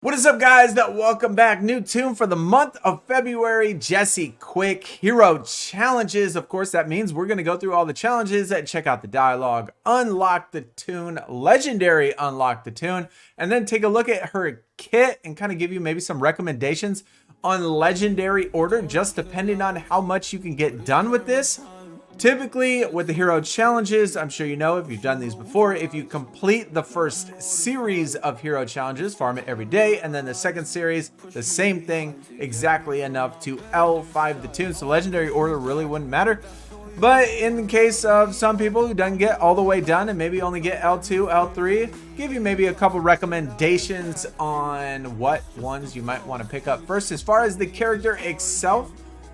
What is up, guys? Welcome back. New tune for the month of February. Jesse Quick Hero Challenges. Of course, that means we're going to go through all the challenges and check out the dialogue, unlock the tune, legendary unlock the tune, and then take a look at her kit and kind of give you maybe some recommendations on legendary order, just depending on how much you can get done with this. Typically with the hero challenges, I'm sure you know if you've done these before, if you complete the first series of hero challenges, farm it every day, and then the second series, the same thing, exactly enough to L5 the tune. So legendary order really wouldn't matter. But in the case of some people who don't get all the way done and maybe only get L2, L3, give you maybe a couple recommendations on what ones you might want to pick up. First, as far as the character itself,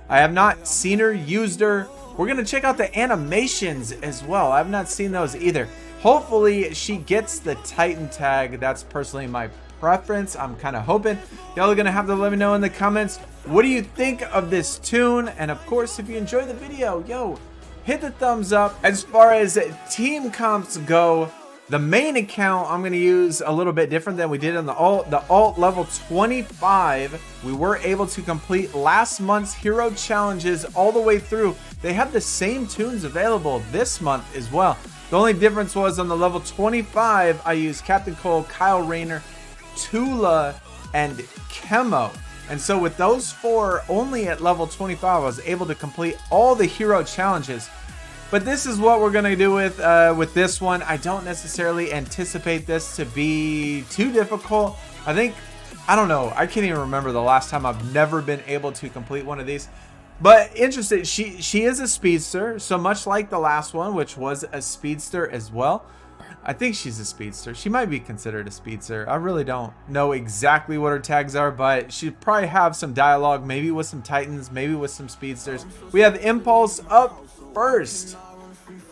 I have not seen her, used her. We're going to check out the animations as well. I've not seen those either. Hopefully she gets the Titan tag. That's personally my preference. I'm kind of hoping. Y'all are going to have to let me know in the comments, what do you think of this tune? And of course, if you enjoy the video, yo, hit the thumbs up. As far as team comps go, the main account I'm going to use a little bit different than we did on the alt level 25. We were able to complete last month's hero challenges all the way through. They have the same tunes available this month as well. The only difference was on the level 25, I used Captain Cole, Kyle Rayner, Tula, and Chemo. And so with those four only at level 25, I was able to complete all the hero challenges. But this is what we're going to do with this one. I don't necessarily anticipate this to be too difficult. I don't know. I can't even remember the last time I've never been able to complete one of these. But interesting, she is a speedster. So much like the last one, which was a speedster as well. I think she's a speedster. She might be considered a speedster. I really don't know exactly what her tags are, but she'd probably have some dialogue, maybe with some Titans, maybe with some speedsters. We have Impulse up first.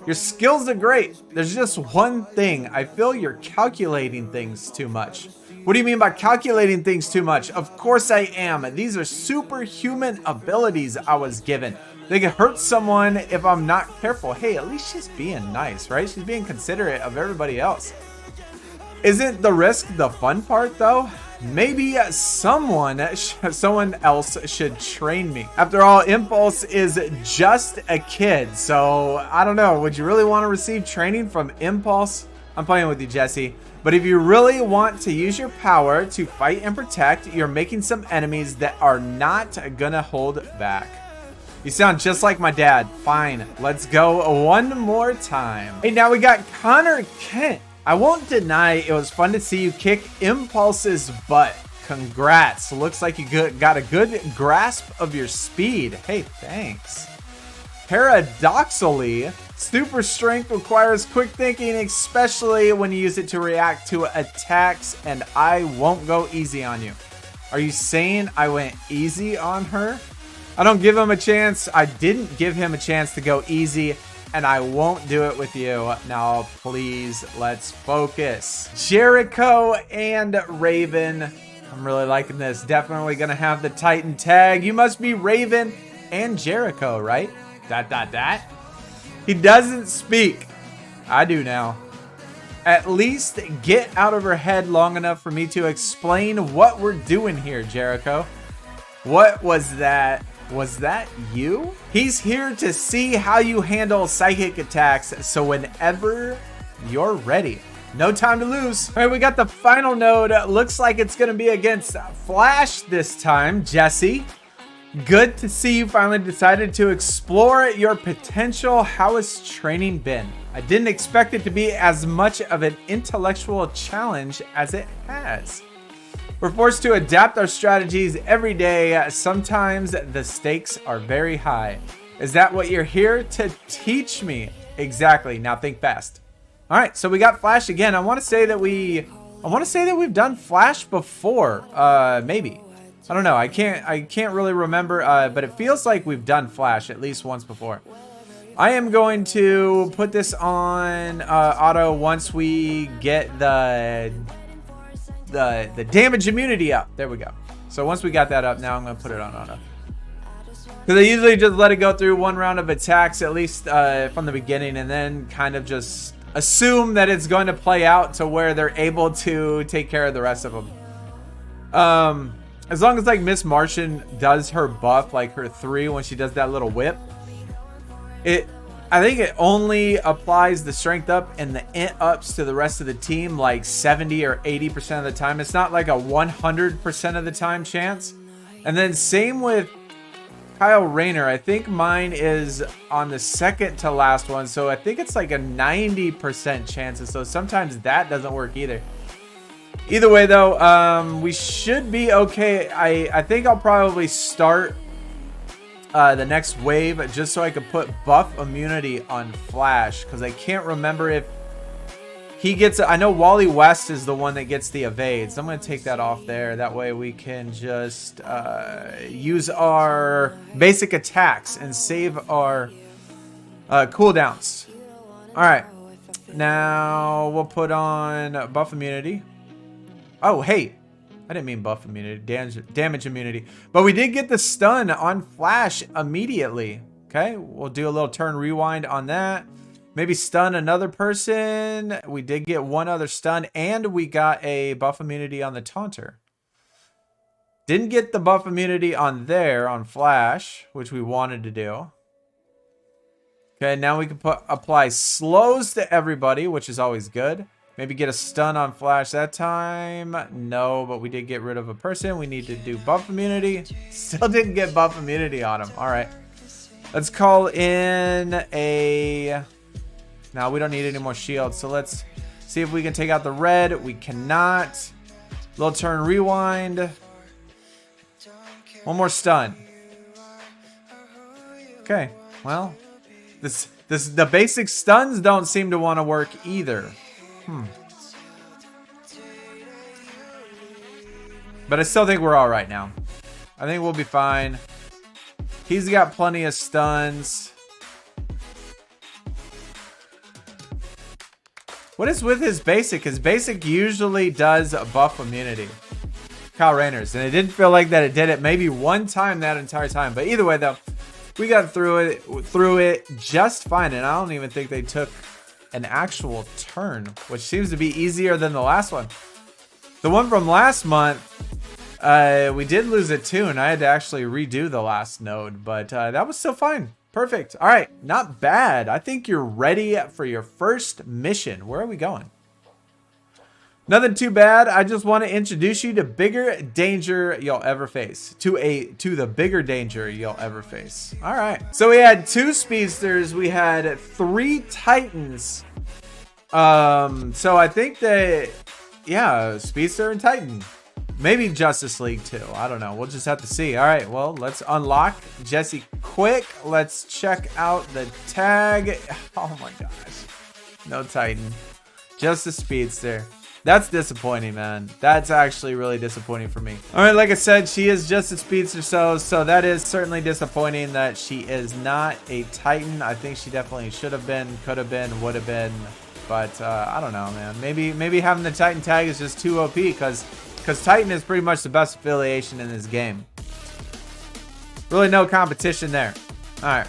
Your skills are great. There's just one thing. I feel you're calculating things too much. What do you mean by calculating things too much? Of course I am. These are superhuman abilities I was given. They can hurt someone if I'm not careful. Hey, at least she's being nice, right? She's being considerate of everybody else. Isn't the risk the fun part though? Maybe someone else should train me. After all, Impulse is just a kid, so I don't know. Would you really want to receive training from Impulse? I'm playing with you, Jesse. But if you really want to use your power to fight and protect, you're making some enemies that are not gonna hold back. You sound just like my dad. Fine, let's go one more time. Hey, now we got Connor Kent. I won't deny it was fun to see you kick Impulse's butt. Congrats. Looks like you got a good grasp of your speed. Hey, thanks. Paradoxically, super strength requires quick thinking, especially when you use it to react to attacks, and I won't go easy on you. Are you saying I went easy on her? I don't give him a chance. I didn't give him a chance to go easy. And I won't do it with you. Now, please, let's focus. Jericho and Raven. I'm really liking this. Definitely gonna have the Titan tag. You must be Raven and Jericho, right? ... He doesn't speak. I do now. At least get out of her head long enough for me to explain what we're doing here, Jericho. What was that? Was that you? He's here to see how you handle psychic attacks, so whenever you're ready. No time to lose. All right, we got the final node. Looks like it's gonna be against Flash this time, Jesse. Good to see you finally decided to explore your potential. How has training been? I didn't expect it to be as much of an intellectual challenge as it has. We're forced to adapt our strategies every day. Sometimes the stakes are very high. Is that what you're here to teach me? Exactly. Now think fast. All right, so we got Flash again. I want to say that we've done Flash before. Maybe. I don't know. I can't really remember, but it feels like we've done Flash at least once before. I am going to put this on auto once we get the damage immunity up. There we go. So once we got that up, now I'm going to put it on auto. Because I usually just let it go through one round of attacks, at least from the beginning, and then kind of just assume that it's going to play out to where they're able to take care of the rest of them. As long as like Miss Martian does her buff, like her 3 when she does that little whip, I think it only applies the strength up and the int ups to the rest of the team like 70 or 80% of the time. It's not like a 100% of the time chance. And then same with Kyle Rayner. I think mine is on the second to last one, so I think it's like a 90% chance. So sometimes that doesn't work either. Either way though, we should be okay. I think I'll probably start the next wave just so I could put buff immunity on Flash, because I can't remember if he gets. I know Wally West is the one that gets the evades. I'm going to take that off there. That way we can just use our basic attacks and save our cooldowns. All right, now we'll put on buff immunity. Oh, hey, I didn't mean buff immunity, damage immunity. But we did get the stun on Flash immediately. Okay, we'll do a little turn rewind on that. Maybe stun another person. We did get one other stun, and we got a buff immunity on the Taunter. Didn't get the buff immunity on there, on Flash, which we wanted to do. Okay, now we can apply slows to everybody, which is always good. Maybe get a stun on Flash that time. No, but we did get rid of a person. We need to do buff immunity. Still didn't get buff immunity on him. All right. Let's call in a... No, we don't need any more shields. So let's see if we can take out the red. We cannot. Little turn rewind. One more stun. Okay. Well, the basic stuns don't seem to want to work either. But I still think we're all right now. I think we'll be fine. He's got plenty of stuns. What is with his basic? His basic usually does buff immunity. Kyle Rayner's, and it didn't feel like that it did it maybe one time that entire time. But either way though, we got through it just fine, and I don't even think they took an actual turn, which seems to be easier than the last one. The one from last month, we did lose a tune. I had to actually redo the last node, but that was still fine. Perfect. All right, not bad. I think you're ready for your first mission. Where are we going? Nothing too bad. I just want to introduce you to bigger danger you'll ever face. To the bigger danger you'll ever face. All right. So we had 2 speedsters. We had 3 titans. So I think that, yeah, speedster and titan. Maybe Justice League too. I don't know. We'll just have to see. All right. Well, let's unlock Jesse quick. Let's check out the tag. Oh my gosh. No titan. Just a speedster. That's disappointing, man. That's actually really disappointing for me. All right, like I said, she is just a speedster, so that is certainly disappointing that she is not a Titan. I think she definitely should have been, could have been, would have been, but I don't know, man. Maybe having the Titan tag is just too OP because Titan is pretty much the best affiliation in this game. Really no competition there. All right.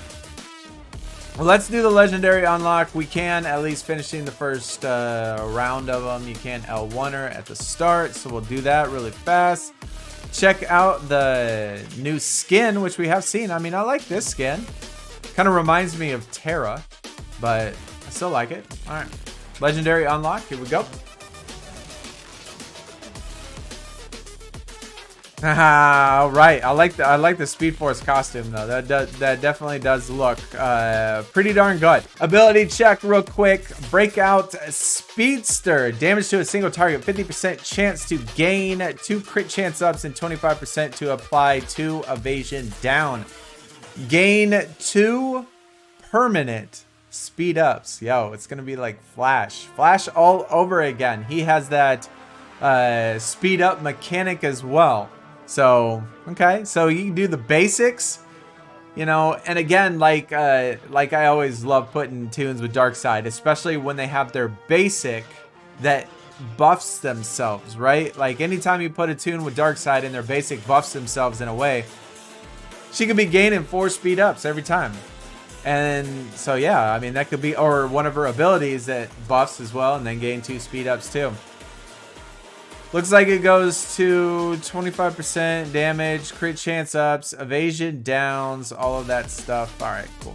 Well, let's do the legendary unlock. We can at least finishing the first round of them. You can L1er at the start, so we'll do that really fast. Check out the new skin, which we have seen. I mean, I like this skin. Kind of reminds me of Terra, but I still like it. All right, legendary unlock. Here we go. All right, I like the Speed Force costume though. That definitely does look pretty darn good. Ability check real quick. Breakout Speedster. Damage to a single target. 50% chance to gain 2 crit chance ups and 25% to apply 2 evasion down. Gain 2 permanent speed ups. Yo, it's gonna be like Flash all over again. He has that speed up mechanic as well. So okay, so you can do the basics, you know, and again, like I always love putting tunes with Darkseid, especially when they have their basic that buffs themselves, right? Like anytime you put a tune with Darkseid and their basic buffs themselves in a way, she could be gaining 4 speed ups every time. And so yeah, I mean that could be, or one of her abilities that buffs as well and then gain 2 speed ups too. Looks like it goes to 25% damage, crit chance ups, evasion downs, all of that stuff. All right, cool.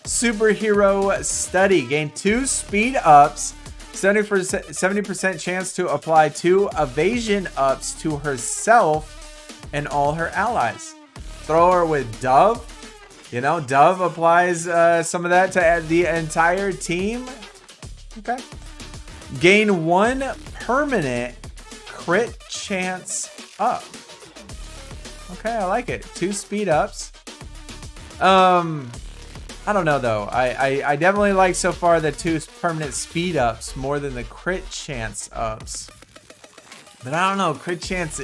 Superhero Study. Gain 2 speed ups, 70% chance to apply 2 evasion ups to herself and all her allies. Throw her with Dove. You know, Dove applies some of that to the entire team. Okay. Gain 1 permanent crit chance up. Okay, I like it. 2 speed ups. I don't know though. I definitely like so far the 2 permanent speed ups more than the crit chance ups. But I don't know, crit chance,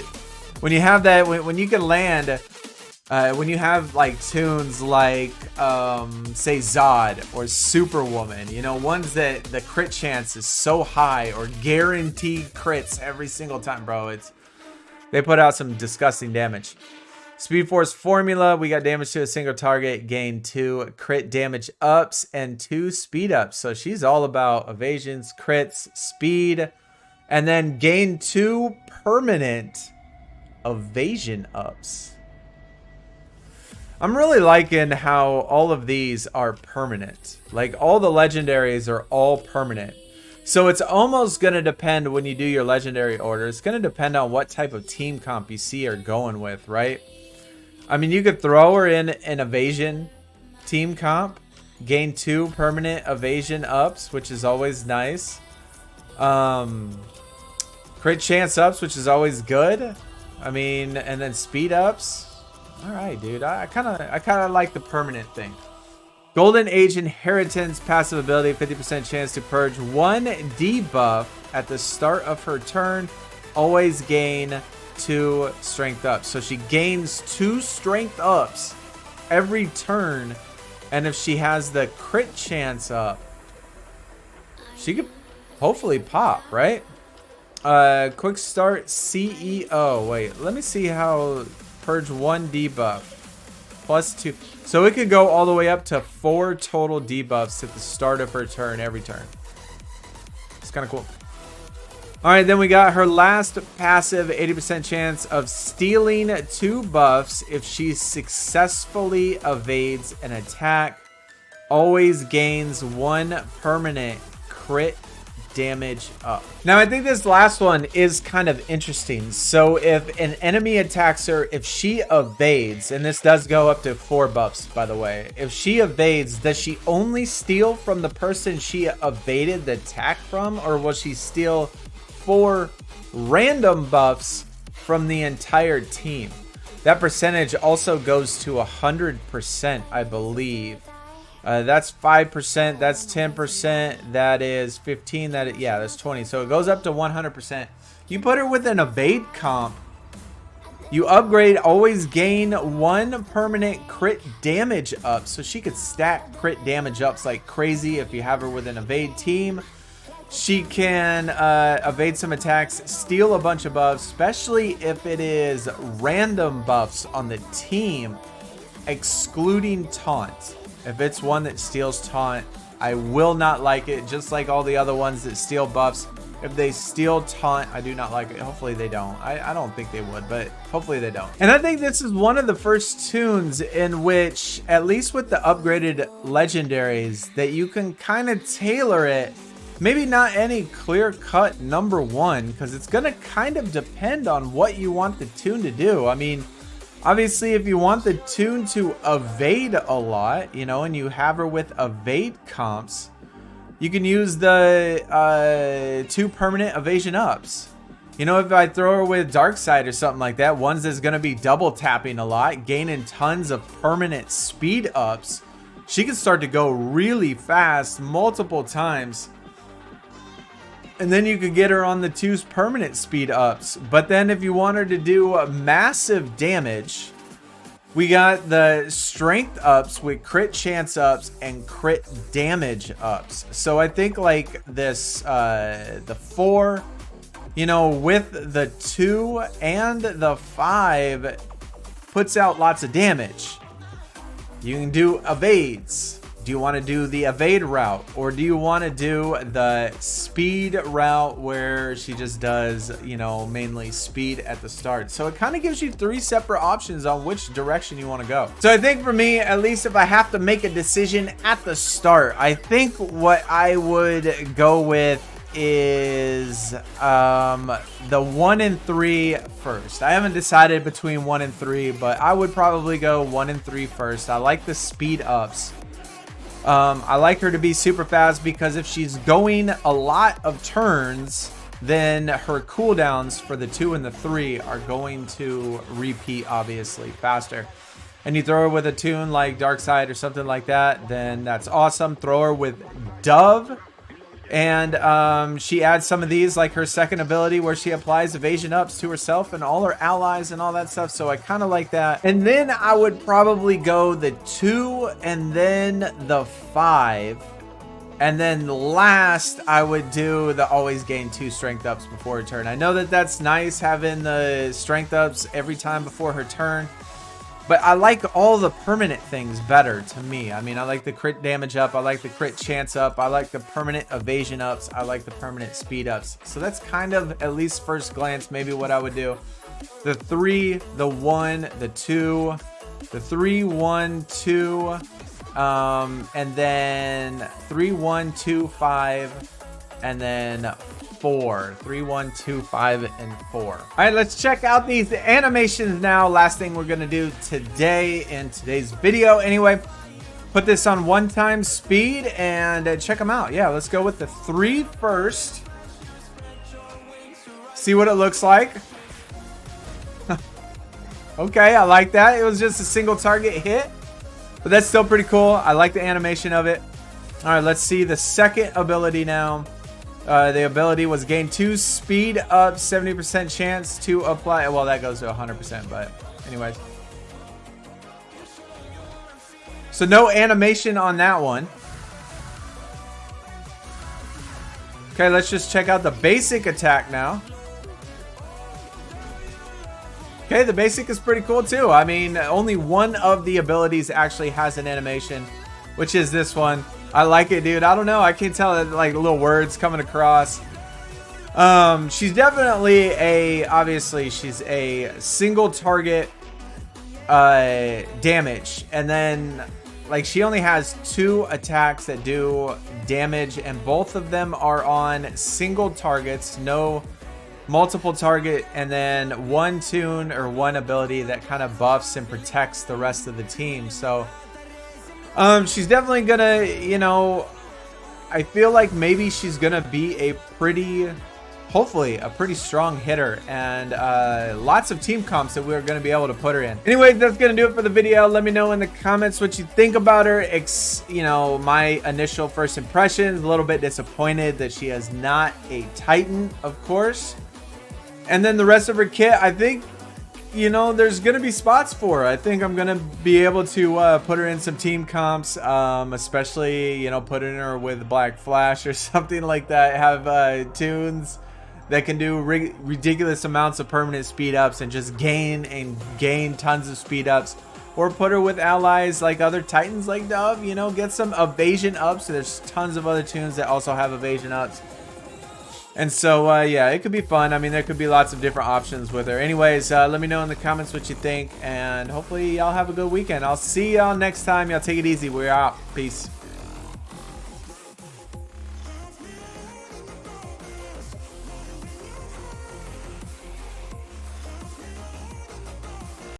when you have that, when you can land, when you have like tunes like say Zod or Superwoman, you know, ones that the crit chance is so high or guaranteed crits every single time, bro. They put out some disgusting damage. Speed Force formula, we got damage to a single target, gain 2 crit damage ups and 2 speed ups. So she's all about evasions, crits, speed, and then gain 2 permanent evasion ups. I'm really liking how all of these are permanent. Like all the legendaries are all permanent. So it's almost going to depend when you do your legendary order. It's going to depend on what type of team comp you see her going with, right? I mean, you could throw her in an evasion team comp, gain 2 permanent evasion ups, which is always nice. Crit chance ups, which is always good. I mean, and then speed ups. All right, dude. I kind of like the permanent thing. Golden Age Inheritance passive ability, 50% chance to purge 1 debuff at the start of her turn. Always gain 2 strength ups. So she gains 2 strength ups every turn. And if she has the crit chance up, she could hopefully pop, right? Quick start CEO. Wait, let me see how purge 1 debuff plus 2. So it could go all the way up to 4 total debuffs at the start of her turn every turn. It's kind of cool. All right, then we got her last passive, 80% chance of stealing 2 buffs if she successfully evades an attack. Always gains 1 permanent crit damage up. Now, I think this last one is kind of interesting. So if an enemy attacks her, if she evades, and this does go up to 4 buffs, by the way. If she evades, does she only steal from the person she evaded the attack from, or will she steal 4 random buffs from the entire team? That percentage also goes to 100%, I believe. That's 5%, that's 10%, that is 15, that's 20. So it goes up to 100%. You put her with an evade comp, you upgrade, always gain 1 permanent crit damage up. So she could stack crit damage ups like crazy if you have her with an evade team. She can evade some attacks, steal a bunch of buffs, especially if it is random buffs on the team, excluding taunt. If it's one that steals taunt, I will not like it, just like all the other ones that steal buffs. If they steal taunt, I do not like it. Hopefully they don't. I don't think they would, but hopefully they don't. And I think this is one of the first tunes in which, at least with the upgraded legendaries, that you can kind of tailor it. Maybe not any clear-cut #1, because it's going to kind of depend on what you want the tune to do. I mean, obviously, if you want the tune to evade a lot, you know, and you have her with evade comps, you can use the 2 permanent evasion ups. You know, if I throw her with Darkseid or something like that, ones that's going to be double tapping a lot, gaining tons of permanent speed ups, she can start to go really fast multiple times. And then you could get her on the 2 permanent speed ups. But then if you want her to do massive damage, we got the strength ups with crit chance ups and crit damage ups. So I think like this, the 4, you know, with the 2 and the 5 puts out lots of damage. You can do evades, Do you want to do the evade route, or do you want to do the speed route where she just does, you know, mainly speed at the start? So it kind of gives you 3 separate options on which direction you want to go. So I think for me, at least if I have to make a decision at the start, I think what I would go with is the 1 and 3 first. I haven't decided between 1 and 3, but I would probably go 1 and 3 first. I like the speed ups. I like her to be super fast because if she's going a lot of turns, then her cooldowns for the 2 and the 3 are going to repeat, obviously, faster. And you throw her with a tune like Darkside or something like that, then that's awesome. Throw her with Dove. And she adds some of these, like her second ability where she applies evasion ups to herself and all her allies and all that stuff. So I kind of like that. And then I would probably go the 2 and then the 5. And then last, I would do the always gain 2 strength ups before her turn. I know that that's nice having the strength ups every time before her turn. But I like all the permanent things better to me. I mean, I like the crit damage up. I like the crit chance up. I like the permanent evasion ups. I like the permanent speed ups. So that's kind of, at least first glance, maybe what I would do. The 3, the 1, the 2, the 3, 1, 2, and then 3, 1, 2, 5, and then 4. 3, 1, 2, 5, and 4. All right, let's check out these animations now. Last thing we're gonna do today in today's video. Anyway, put this on 1 speed and check them out. Yeah, let's go with the 3 first. See what it looks like. Okay, I like that. It was just a single target hit, but that's still pretty cool. I like the animation of it. All right, let's see the second ability now. The ability was gain 2 speed up, 70% chance to apply. Well, that goes to 100%, but anyways. So no animation on that one. Okay, let's just check out the basic attack now. Okay, the basic is pretty cool too. I mean, only one of the abilities actually has an animation, which is this one. I like it, dude. I don't know. I can't tell, like, little words coming across. She's definitely obviously she's a single target damage. And then, like, she only has 2 attacks that do damage. And both of them are on single targets, no multiple target. And then 1 tune or 1 ability that kind of buffs and protects the rest of the team. So she's definitely gonna, you know, I feel like maybe she's gonna be a pretty, hopefully a pretty strong hitter, and lots of team comps that we're gonna be able to put her in. Anyway, that's gonna do it for the video. Let me know in the comments what you think about her. You know, my initial first impressions, a little bit disappointed that she is not a Titan, of course. And then the rest of her kit, I think, you know, there's going to be spots for her. I think I'm going to be able to put her in some team comps, especially, you know, putting her with Black Flash or something like that. Have tunes that can do ridiculous amounts of permanent speed ups and just gain tons of speed ups. Or put her with allies like other Titans like Dove, you know, get some evasion ups. So there's tons of other tunes that also have evasion ups. And so, yeah, it could be fun. I mean, there could be lots of different options with her. Anyways, let me know in the comments what you think. And hopefully y'all have a good weekend. I'll see y'all next time. Y'all take it easy. We're out. Peace.